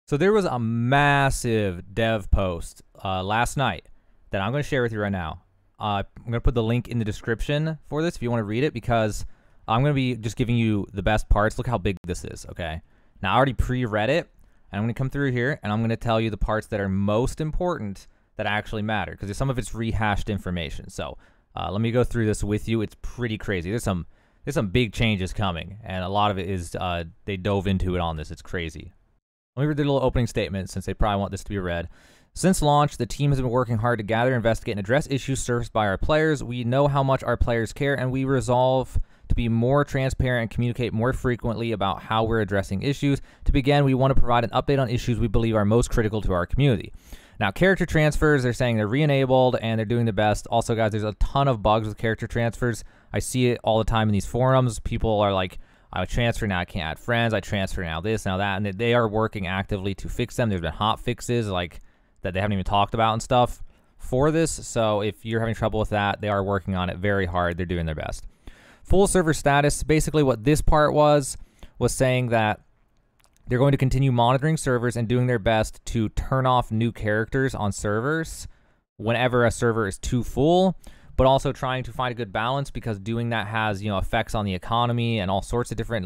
So there was a massive dev post last night that I'm going to share with you right now. I'm going to put the link in the description for this if you want to read it, because I'm going to be just giving you the best parts. Look how big this is, okay? Now, I already pre-read it, and I'm going to come through here, and I'm going to tell you the parts that are most important that actually matter, because some of it's rehashed information. So let me go through this with you. It's pretty crazy. There's some big changes coming, and a lot of it is they dove into it on this. It's crazy. Let me read the little opening statement, since they probably want this to be read. Since launch, the team has been working hard to gather, investigate, and address issues surfaced by our players. We know how much our players care, and we resolve to be more transparent and communicate more frequently about how we're addressing issues. To begin, we want to provide an update on issues we believe are most critical to our community. Now, character transfers, they're saying they're re-enabled, and they're doing the best. Also, guys, there's a ton of bugs with character transfers. I see it all the time in these forums. People are like, I transfer now, I can't add friends. I transfer now this, now that. And they are working actively to fix them. There's been hot fixes like that they haven't even talked about and stuff for this. So if you're having trouble with that, they are working on it very hard. They're doing their best. Full server status. Basically what this part was saying that they're going to continue monitoring servers and doing their best to turn off new characters on servers whenever a server is too full, but also trying to find a good balance, because doing that has, effects on the economy and all sorts of different,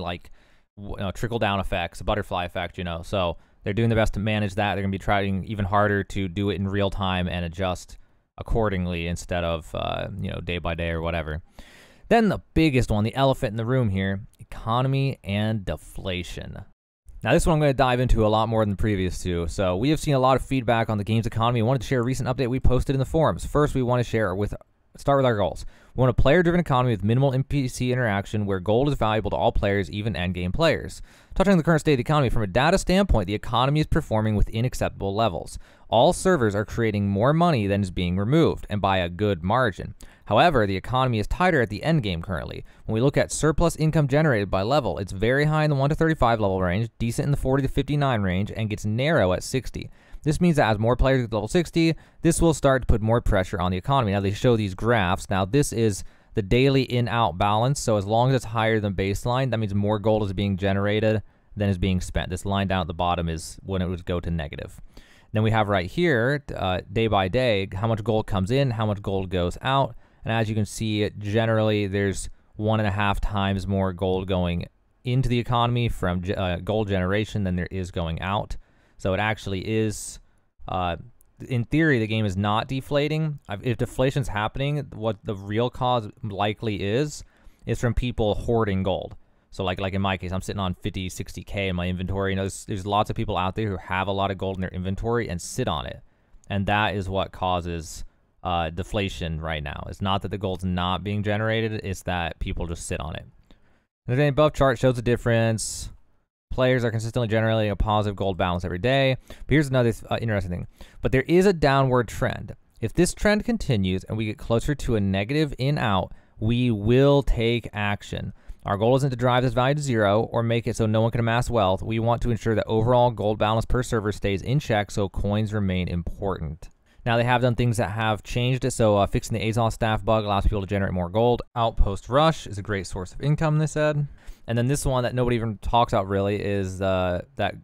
trickle-down effects, a butterfly effect, So they're doing their best to manage that. They're going to be trying even harder to do it in real time and adjust accordingly instead of, day by day or whatever. Then the biggest one, the elephant in the room here, economy and deflation. Now, this one I'm going to dive into a lot more than the previous two. So we have seen a lot of feedback on the game's economy. I wanted to share a recent update we posted in the forums. First, we want to start with our goals. We want a player-driven economy with minimal NPC interaction where gold is valuable to all players, even endgame players. Touching on the current state of the economy, from a data standpoint, the economy is performing within acceptable levels. All servers are creating more money than is being removed, and by a good margin. However, the economy is tighter at the endgame currently. When we look at surplus income generated by level, it's very high in the 1 to 35 level range, decent in the 40 to 59 range, and gets narrow at 60. This means that as more players get to level 60, this will start to put more pressure on the economy. Now, they show these graphs. Now, this is the daily in-out balance. So as long as it's higher than baseline, that means more gold is being generated than is being spent. This line down at the bottom is when it would go to negative. Then we have right here, day by day, how much gold comes in, how much gold goes out. And as you can see, generally there's 1.5 times more gold going into the economy from gold generation than there is going out. So it actually is, in theory, the game is not deflating. If deflation's happening, what the real cause likely is from people hoarding gold. So like in my case, I'm sitting on 50, 60K in my inventory. There's lots of people out there who have a lot of gold in their inventory and sit on it. And that is what causes deflation right now. It's not that the gold's not being generated, it's that people just sit on it. And the above chart shows the difference. Players are consistently generating a positive gold balance every day. But here's another interesting thing. But there is a downward trend. If this trend continues and we get closer to a negative in-out, we will take action. Our goal isn't to drive this value to zero or make it so no one can amass wealth. We want to ensure that overall gold balance per server stays in check so coins remain important. Now, they have done things that have changed it. So fixing the Azov staff bug allows people to generate more gold. Outpost Rush is a great source of income, they said. And then this one that nobody even talks about really is that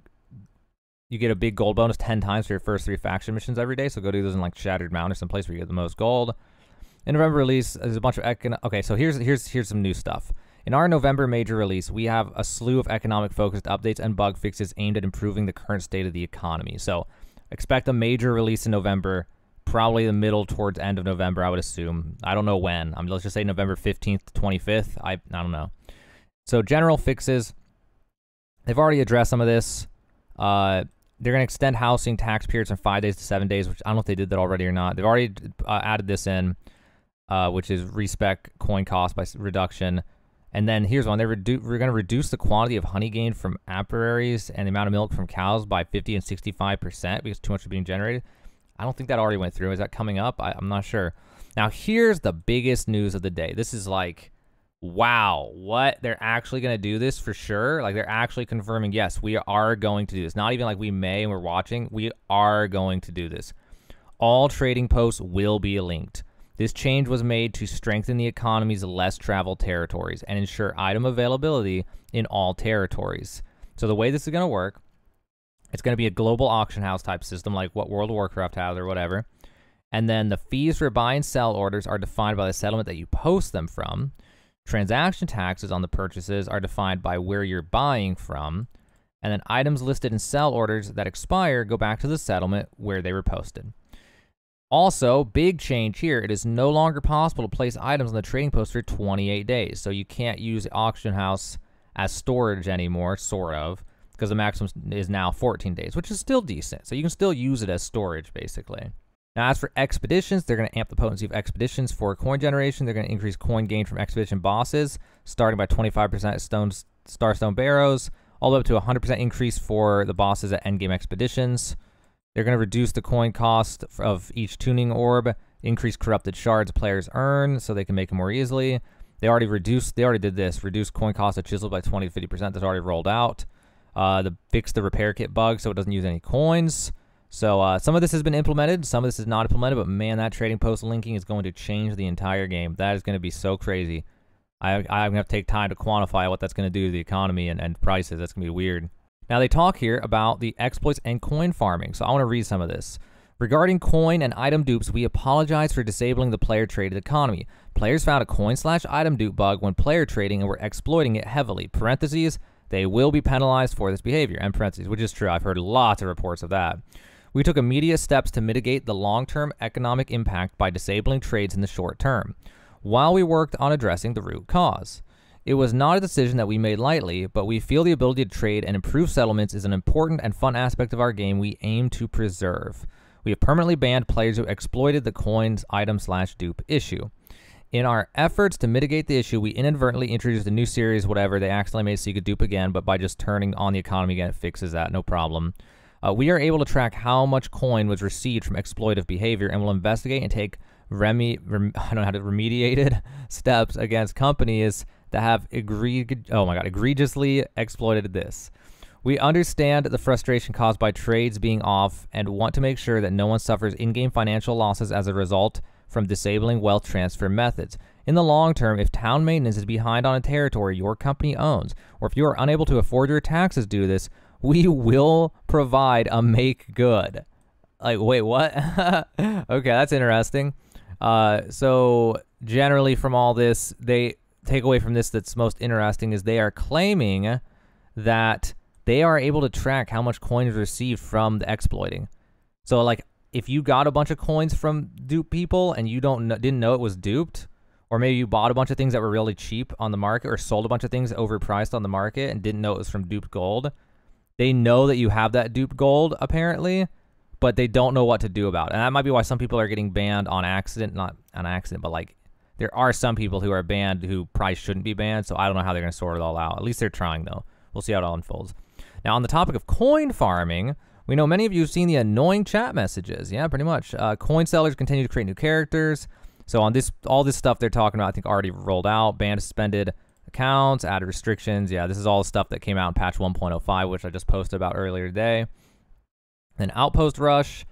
you get a big gold bonus 10 times for your first 3 faction missions every day. So go do those in like Shattered Mountain or someplace where you get the most gold. In November release, there's a bunch of okay, so here's some new stuff. In our November major release, we have a slew of economic-focused updates and bug fixes aimed at improving the current state of the economy. So expect a major release in November, probably the middle towards end of November, I would assume. I don't know when. Let's just say November 15th to 25th. I don't know. So general fixes, they've already addressed some of this. They're going to extend housing tax periods from 5 days to 7 days, which I don't know if they did that already or not. They've already added this in, which is respec coin cost by reduction. And then here's one. We're going to reduce the quantity of honey gained from apiaries and the amount of milk from cows by 50 and 65% because too much is being generated. I don't think that already went through. Is that coming up? I'm not sure. Now, here's the biggest news of the day. This is like, wow, what? They're actually going to do this for sure? Like, they're actually confirming, yes, we are going to do this. Not even like we may and we're watching. We are going to do this. All trading posts will be linked. This change was made to strengthen the economy's less traveled territories and ensure item availability in all territories. So the way this is going to work It's going to be a global auction house type system like what World of Warcraft has or whatever. And then the fees for buy and sell orders are defined by the settlement that you post them from. Transaction taxes on the purchases are defined by where you're buying from. And then items listed in sell orders that expire go back to the settlement where they were posted. Also, big change here, it is no longer possible to place items on the trading post for 28 days. So you can't use the auction house as storage anymore, sort of, because the maximum is now 14 days, which is still decent. So you can still use it as storage, basically. Now, as for expeditions, they're going to amp the potency of expeditions for coin generation. They're going to increase coin gain from expedition bosses, starting by 25% Starstone Barrows, all the way up to 100% increase for the bosses at endgame expeditions. They're going to reduce the coin cost of each tuning orb, increase corrupted shards players earn so they can make them more easily. They already did this, reduce coin cost of chisel by 20 to 50%. That's already rolled out. Fix the repair kit bug so it doesn't use any coins. So some of this has been implemented, some of this is not implemented, but man, that trading post linking is going to change the entire game. That is going to be so crazy. I'm going to have to take time to quantify what that's going to do to the economy and prices. That's going to be weird. Now, they talk here about the exploits and coin farming, so I want to read some of this. Regarding coin and item dupes, we apologize for disabling the player-traded economy. Players found a coin/item dupe bug when player trading and were exploiting it heavily. Parentheses, they will be penalized for this behavior, end parentheses, which is true. I've heard lots of reports of that. We took immediate steps to mitigate the long-term economic impact by disabling trades in the short term, while we worked on addressing the root cause. It was not a decision that we made lightly, but we feel the ability to trade and improve settlements is an important and fun aspect of our game we aim to preserve. We have permanently banned players who exploited the coins item/dupe issue. In our efforts to mitigate the issue, we inadvertently introduced a new series, whatever, they accidentally made it so you could dupe again, but by just turning on the economy again, it fixes that, no problem. We are able to track how much coin was received from exploitive behavior and will investigate and take remediated steps against companies that have egregiously exploited this. We understand the frustration caused by trades being off and want to make sure that no one suffers in-game financial losses as a result from disabling wealth transfer methods. In the long term, if town maintenance is behind on a territory your company owns, or if you are unable to afford your taxes due to this, we will provide a make good. Like, wait, what? Okay, that's interesting. So generally from all this, they take away from this that's most interesting is they are claiming that they are able to track how much coin is received from the exploiting. So like if you got a bunch of coins from dupe people and you didn't know it was duped, or maybe you bought a bunch of things that were really cheap on the market or sold a bunch of things overpriced on the market and didn't know it was from duped gold, they know that you have that duped gold apparently, but they don't know what to do about it. And that might be why some people are getting banned on accident, not on accident, but like there are some people who are banned who probably shouldn't be banned, so I don't know how they're going to sort it all out. At least they're trying, though. We'll see how it all unfolds. Now, on the topic of coin farming, we know many of you have seen the annoying chat messages. Yeah, pretty much. Coin sellers continue to create new characters. So on this, all this stuff they're talking about, I think already rolled out. Banned suspended accounts, added restrictions. Yeah, this is all stuff that came out in patch 1.05, which I just posted about earlier today. Then Outpost Rush.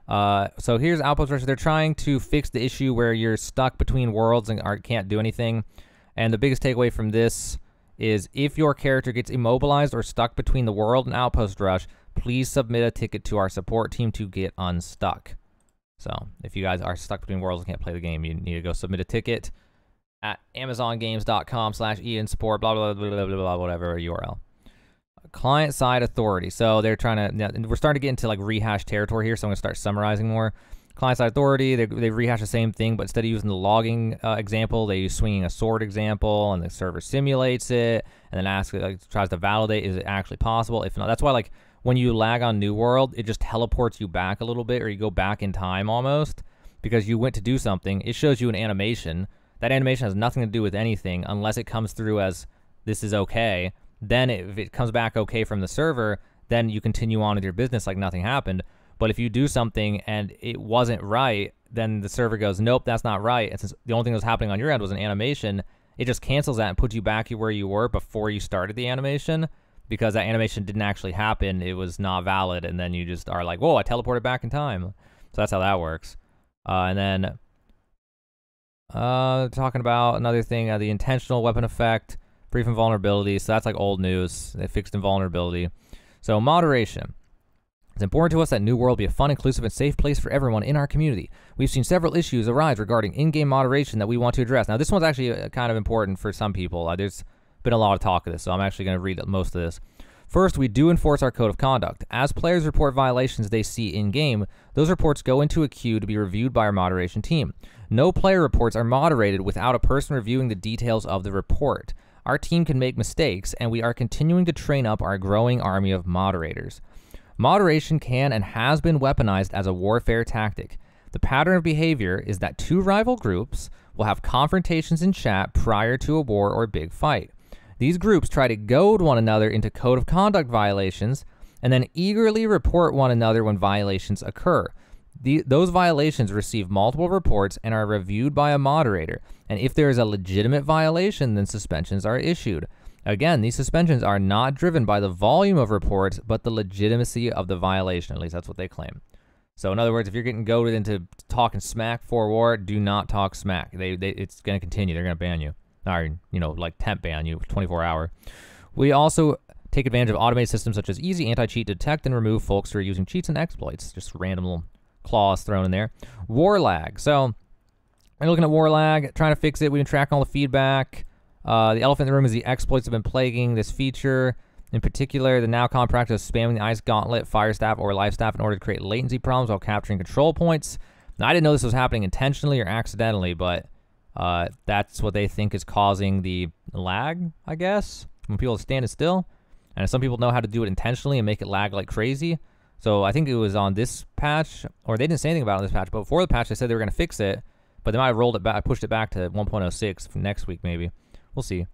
So here's Outpost Rush. They're trying to fix the issue where you're stuck between worlds and can't do anything. And the biggest takeaway from this is if your character gets immobilized or stuck between the world and Outpost Rush, please submit a ticket to our support team to get unstuck. So if you guys are stuck between worlds and can't play the game, you need to go submit a ticket at amazongames.com/ENSupport, blah, blah, blah, blah, blah, blah, whatever URL. Client-side authority. So they're trying to, we're starting to get into like rehash territory here, so I'm going to start summarizing more. Client-side authority, they rehash the same thing, but instead of using the logging example, they use swinging a sword example, and the server simulates it, and then tries to validate, is it actually possible? If not, that's why like when you lag on New World, it just teleports you back a little bit, or you go back in time almost, because you went to do something. It shows you an animation. That animation has nothing to do with anything unless it comes through as this is okay. Then if it comes back okay from the server, then you continue on with your business like nothing happened. But if you do something and it wasn't right, then the server goes, nope, that's not right. And since the only thing that was happening on your end was an animation, it just cancels that and puts you back where you were before you started the animation, because that animation didn't actually happen. It was not valid. And then you just are like, whoa, I teleported back in time. So that's how that works. And then talking about another thing, the intentional weapon effect, brief invulnerability. So that's like old news. They fixed invulnerability. So moderation. It's important to us that New World be a fun, inclusive, and safe place for everyone in our community. We've seen several issues arise regarding in-game moderation that we want to address. Now, this one's actually kind of important for some people. There's been a lot of talk of this, so I'm actually going to read most of this. First, we do enforce our code of conduct. As players report violations they see in-game, those reports go into a queue to be reviewed by our moderation team. No player reports are moderated without a person reviewing the details of the report. Our team can make mistakes, and we are continuing to train up our growing army of moderators. Moderation can and has been weaponized as a warfare tactic. The pattern of behavior is that two rival groups will have confrontations in chat prior to a war or big fight. These groups try to goad one another into code of conduct violations and then eagerly report one another when violations occur. Those violations receive multiple reports and are reviewed by a moderator, and if there is a legitimate violation, then suspensions are issued. Again, these suspensions are not driven by the volume of reports, but the legitimacy of the violation. At least that's what they claim. So in other words, if you're getting goaded into talking smack for war, do not talk smack. It's going to continue. They're going to ban you. Or, like temp ban you, 24-hour. We also take advantage of automated systems such as easy anti-cheat to detect and remove folks who are using cheats and exploits. Just random little clause thrown in there. War lag. So we're looking at war lag, trying to fix it. We've been tracking all the feedback. The elephant in the room is the exploits have been plaguing this feature. In particular, the Nowcon practice of spamming the Ice Gauntlet, Fire Staff, or Life Staff in order to create latency problems while capturing control points. Now, I didn't know this was happening intentionally or accidentally, but that's what they think is causing the lag, I guess, when people are standing still. And some people know how to do it intentionally and make it lag like crazy. So I think it was on this patch, or they didn't say anything about it on this patch, but before the patch, they said they were going to fix it, but they might have rolled it back, pushed it back to 1.06 for next week, maybe. We'll see.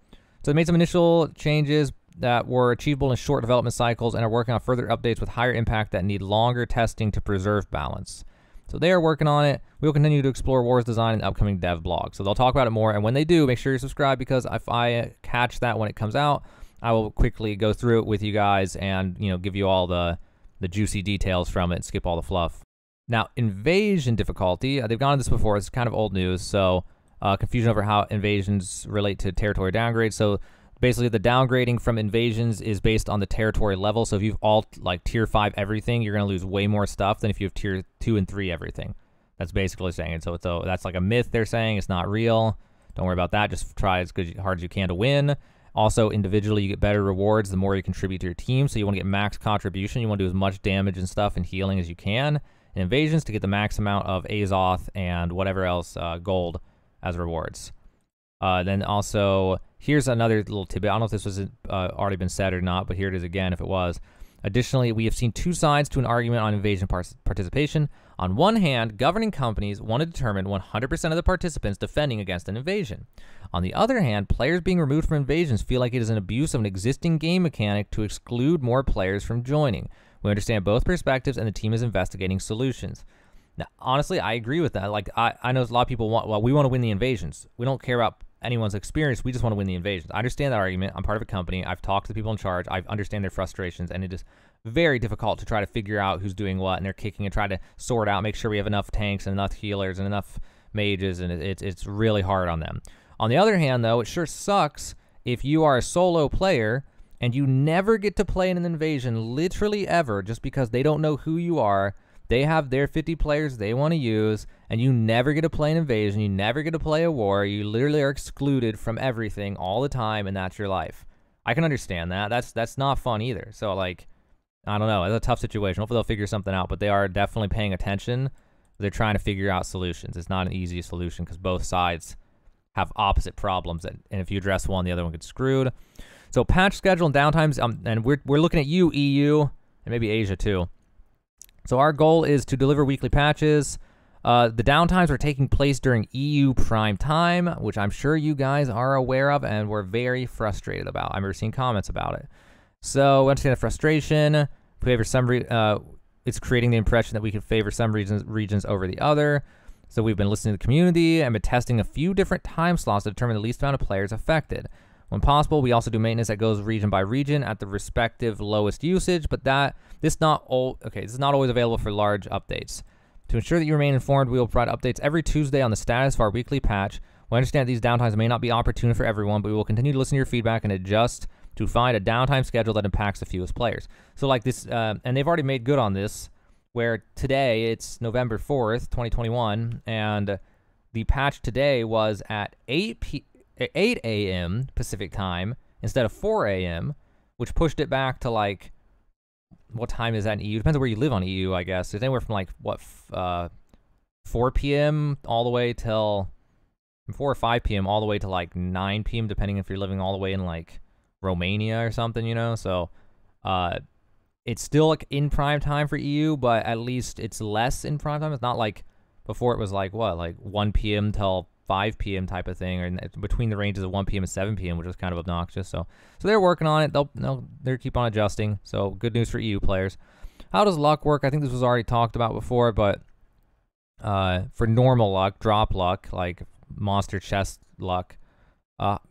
So they made some initial changes that were achievable in short development cycles and are working on further updates with higher impact that need longer testing to preserve balance. So they are working on it. We will continue to explore War's design in the upcoming dev blog. So they'll talk about it more, and when they do, make sure you subscribe, because if I catch that when it comes out, I will quickly go through it with you guys and give you all the juicy details from it and skip all the fluff. Now, invasion difficulty, they've gone on this before. It's kind of old news, so confusion over how invasions relate to territory downgrades. So basically, the downgrading from invasions is based on the territory level. So if you've tier 5 everything, you're going to lose way more stuff than if you have tier 2 and 3 everything. That's basically saying it. So that's like a myth they're saying. It's not real. Don't worry about that. Just try as hard as you can to win. Also, individually, you get better rewards the more you contribute to your team. So you want to get max contribution. You want to do as much damage and stuff and healing as you can in invasions to get the max amount of Azoth and whatever else, gold, as rewards. Then also, here's another little tidbit. I don't know if this was already been said or not, but here it is again if it was. Additionally, we have seen two sides to an argument on invasion participation. On one hand, governing companies want to determine 100% of the participants defending against an invasion. On the other hand, players being removed from invasions feel like it is an abuse of an existing game mechanic to exclude more players from joining. We understand both perspectives, and the team is investigating solutions. Now, honestly, I agree with that. I know a lot of people we want to win the invasions. We don't care about anyone's experience. We just want to win the invasions. I understand that argument. I'm part of a company. I've talked to the people in charge. I understand their frustrations, and it is very difficult to try to figure out who's doing what, and they're kicking and try to sort out, make sure we have enough tanks and enough healers and enough mages, and it's really hard on them. On the other hand, though, it sure sucks if you are a solo player and you never get to play in an invasion, literally ever, just because they don't know who you are. They have their 50 players they want to use, and you never get to play an invasion. You never get to play a war. You literally are excluded from everything all the time, and that's your life. I can understand that. That's not fun either. So, I don't know. It's a tough situation. Hopefully they'll figure something out, but they are definitely paying attention. They're trying to figure out solutions. It's not an easy solution because both sides have opposite problems, and if you address one, the other one gets screwed. So patch schedule and downtimes, and we're looking at you, EU, and maybe Asia too. So our goal is to deliver weekly patches. The downtimes are taking place during EU prime time, which I'm sure you guys are aware of, and we're very frustrated about. I've never seen comments about it. So we understand the frustration. Favor some it's creating the impression that we can favor some regions over the other. So we've been listening to the community and been testing a few different time slots to determine the least amount of players affected. When possible, we also do maintenance that goes region by region at the respective lowest usage, but this is not always available for large updates. To ensure that you remain informed, we will provide updates every Tuesday on the status of our weekly patch. We understand that these downtimes may not be opportune for everyone, but we will continue to listen to your feedback and adjust to find a downtime schedule that impacts the fewest players. So like this, and they've already made good on this, where today it's November 4th, 2021, and the patch today was at 8 a.m. Pacific time instead of 4 a.m., which pushed it back to like, what time is that in EU? Depends on where you live on EU, I guess. It's anywhere from like, 4 p.m. all the way till 4 or 5 p.m. all the way to like 9 p.m. depending if you're living all the way in like Romania or something, you know? So it's still like in prime time for EU, but at least it's less in prime time. It's not like before it was like, what, like 1 p.m. till 5 p.m. type of thing, or between the ranges of 1 p.m. and 7 p.m., which is kind of obnoxious. So they're working on it. They'll keep on adjusting. So good news for EU players. How does luck work? I think this was already talked about before, but for normal luck, drop luck, like monster chest luck,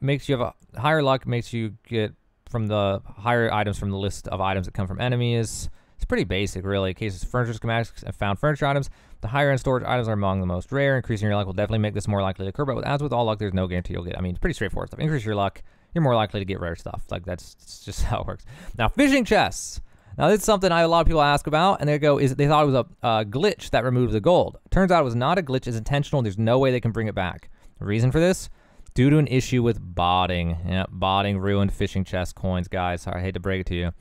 makes you have a higher luck, makes you get from the higher items from the list of items that come from enemies. It's pretty basic, really. In cases of furniture schematics and found furniture items, the higher end storage items are among the most rare. Increasing your luck will definitely make this more likely to occur, but as with all luck, there's no guarantee you'll get. I mean, it's pretty straightforward stuff. Increase your luck, you're more likely to get rare stuff. Like, that's just how it works. Now, fishing chests. Now, this is something a lot of people ask about, and they thought it was a glitch that removed the gold. Turns out it was not a glitch. It's intentional. There's no way they can bring it back. The reason for this? Due to an issue with botting. Yeah, botting ruined fishing chest coins, guys. Sorry, I hate to break it to you.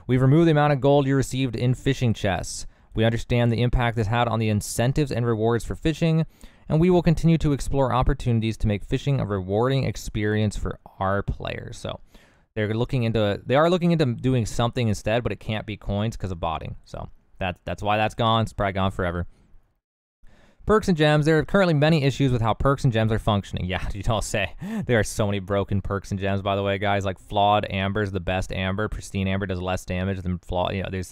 We've removed the amount of gold you received in fishing chests. We understand the impact this had on the incentives and rewards for fishing, and we will continue to explore opportunities to make fishing a rewarding experience for our players. So they are looking into doing something instead, but it can't be coins because of botting. So that's why that's gone. It's probably gone forever. Perks and gems. There are currently many issues with how perks and gems are functioning. Yeah, you don't say. There are so many broken perks and gems, by the way, guys. Like flawed amber is the best amber. Pristine amber does less damage than flawed. You know, you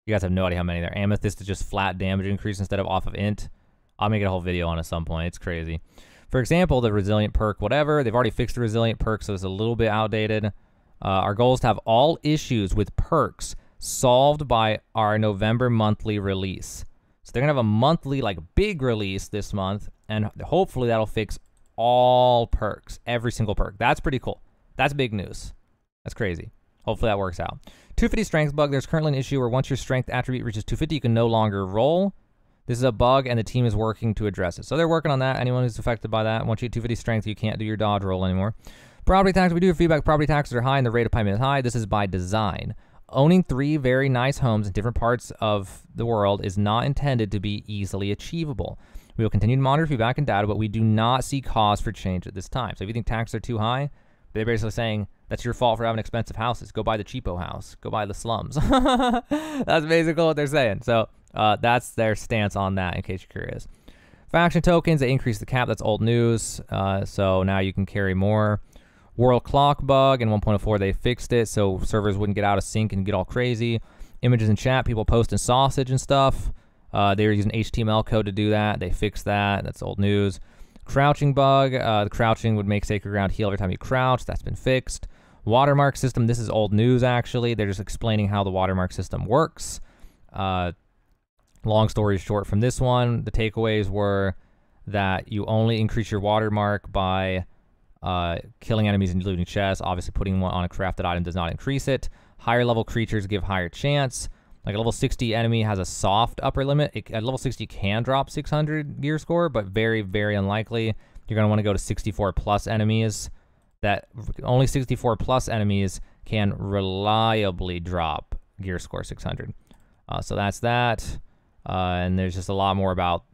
guys have no idea how many there. Amethyst is just flat damage increase instead of off of int. I'll make a whole video on it at some point. It's crazy. For example, the resilient perk, whatever. They've already fixed the resilient perk, so it's a little bit outdated. Our goal is to have all issues with perks solved by our November monthly release. So they're going to have a monthly, like, big release this month, and hopefully that'll fix all perks, every single perk. That's pretty cool. That's big news. That's crazy. Hopefully that works out. 250 strength bug. There's currently an issue where once your strength attribute reaches 250, you can no longer roll. This is a bug, and the team is working to address it. So they're working on that. Anyone who's affected by that, once you get 250 strength, you can't do your dodge roll anymore. Property tax. We do have feedback. Property taxes are high, and the rate of payment is high. This is by design. Owning 3 very nice homes in different parts of the world is not intended to be easily achievable. We will continue to monitor feedback and data, but we do not see cause for change at this time. So if you think taxes are too high, they're basically saying that's your fault for having expensive houses. Go buy the cheapo house. Go buy the slums. That's basically what they're saying. So that's their stance on that, in case you're curious. Faction tokens, they increased the cap. That's old news. So now you can carry more. World clock bug in 1.04, they fixed it so servers wouldn't get out of sync and get all crazy. Images in chat, people posting sausage and stuff. They were using HTML code to do that. They fixed that. That's old news. Crouching bug. The crouching would make Sacred Ground heal every time you crouch. That's been fixed. Watermark system. This is old news, actually. They're just explaining how the watermark system works. Long story short from this one, the takeaways were that you only increase your watermark by killing enemies and looting chests. Obviously, putting one on a crafted item does not increase it. Higher level creatures give higher chance. Like a level 60 enemy has a soft upper limit. At level 60 can drop 600 gear score, but very, very unlikely. You're going to want to go to 64 plus enemies. That only 64 plus enemies can reliably drop gear score 600. So that's that. And there's just a lot more about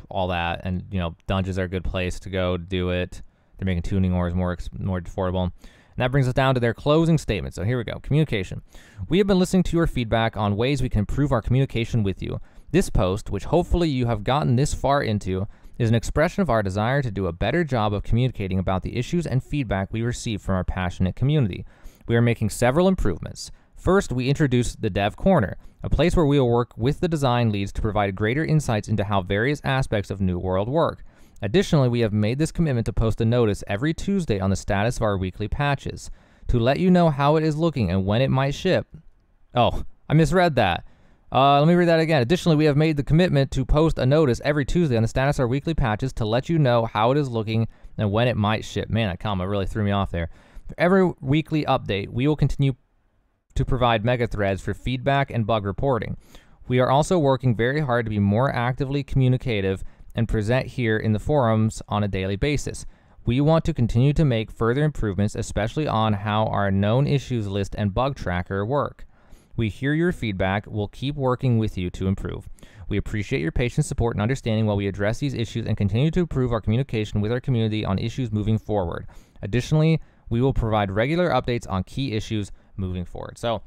all that. And, you know, dungeons are a good place to go do it. They're making tuning ores more affordable. And that brings us down to their closing statement. So here we go. Communication. We have been listening to your feedback on ways we can improve our communication with you. This post, which hopefully you have gotten this far into, is an expression of our desire to do a better job of communicating about the issues and feedback we receive from our passionate community. We are making several improvements. First, we introduced the Dev Corner, a place where we will work with the design leads to provide greater insights into how various aspects of New World work. Additionally, we have made this commitment to post a notice every Tuesday on the status of our weekly patches to let you know how it is looking and when it might ship. Oh, I misread that. Let me read that again. Additionally, we have made the commitment to post a notice every Tuesday on the status of our weekly patches to let you know how it is looking and when it might ship. Man, that comma really threw me off there. For every weekly update, we will continue to provide mega threads for feedback and bug reporting. We are also working very hard to be more actively communicative and present here in the forums on a daily basis. We want to continue to make further improvements, especially on how our known issues list and bug tracker work. We hear your feedback. We'll keep working with you to improve. We appreciate your patience, support, and understanding while we address these issues and continue to improve our communication with our community on issues moving forward. Additionally, we will provide regular updates on key issues moving forward. So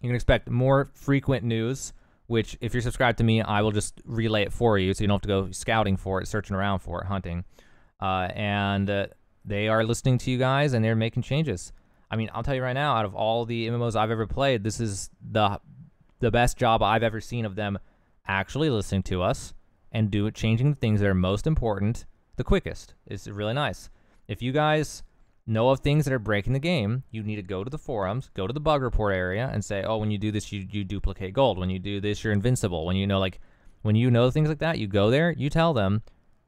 you can expect more frequent news, which if you're subscribed to me, I will just relay it for you so you don't have to go scouting for it, searching around for it, hunting. They are listening to you guys and they're making changes. I mean, I'll tell you right now, out of all the MMOs I've ever played, this is the best job I've ever seen of them actually listening to us and changing the things that are most important the quickest. It's really nice. If you guys know of things that are breaking the game, you need to go to the forums, go to the bug report area and say, oh, when you do this, you duplicate gold. When you do this, you're invincible. When you know things like that, you go there, you tell them,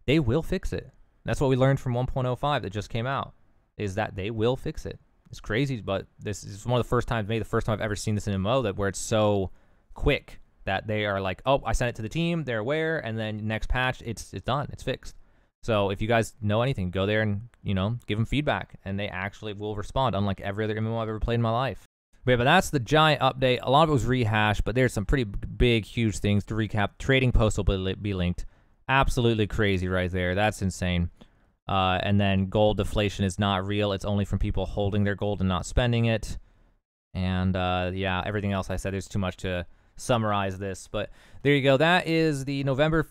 they will fix it. That's what we learned from 1.05 that just came out, is that they will fix it. It's crazy, but this is one of the first times, maybe the first time I've ever seen this in MMO, where it's so quick that they are like, oh, I sent it to the team, they're aware, and then next patch, it's done, it's fixed. So if you guys know anything, go there and, give them feedback, and they actually will respond, unlike every other MMO I've ever played in my life. But that's the giant update. A lot of it was rehashed, but there's some pretty big, huge things to recap. Trading posts will be linked. Absolutely crazy right there. That's insane. And then gold deflation is not real. It's only from people holding their gold and not spending it. And yeah, everything else I said, there's too much to summarize this. But there you go. That is the November.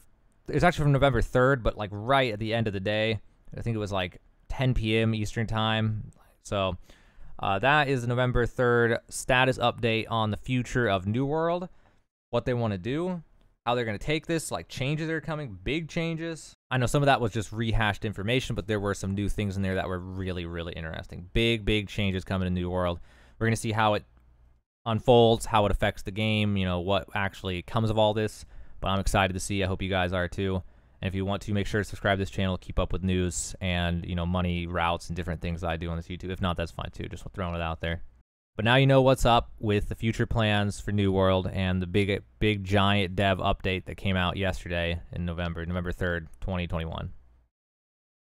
It's actually from November 3rd, but like right at the end of the day. I think it was like 10 p.m. Eastern time. So that is the November 3rd status update on the future of New World. What they want to do. How they're going to take this, like changes that are coming, big changes. I know some of that was just rehashed information, but there were some new things in there that were really, really interesting. Big changes coming in New World. We're going to see how it unfolds, how it affects the game, what actually comes of all this. But I'm excited to see. I hope you guys are too. And if you want to, make sure to subscribe to this channel, keep up with news and, money routes and different things that I do on this YouTube. If not, that's fine too. Just throwing it out there. But now you know what's up with the future plans for New World and the big giant dev update that came out yesterday in November 3rd, 2021.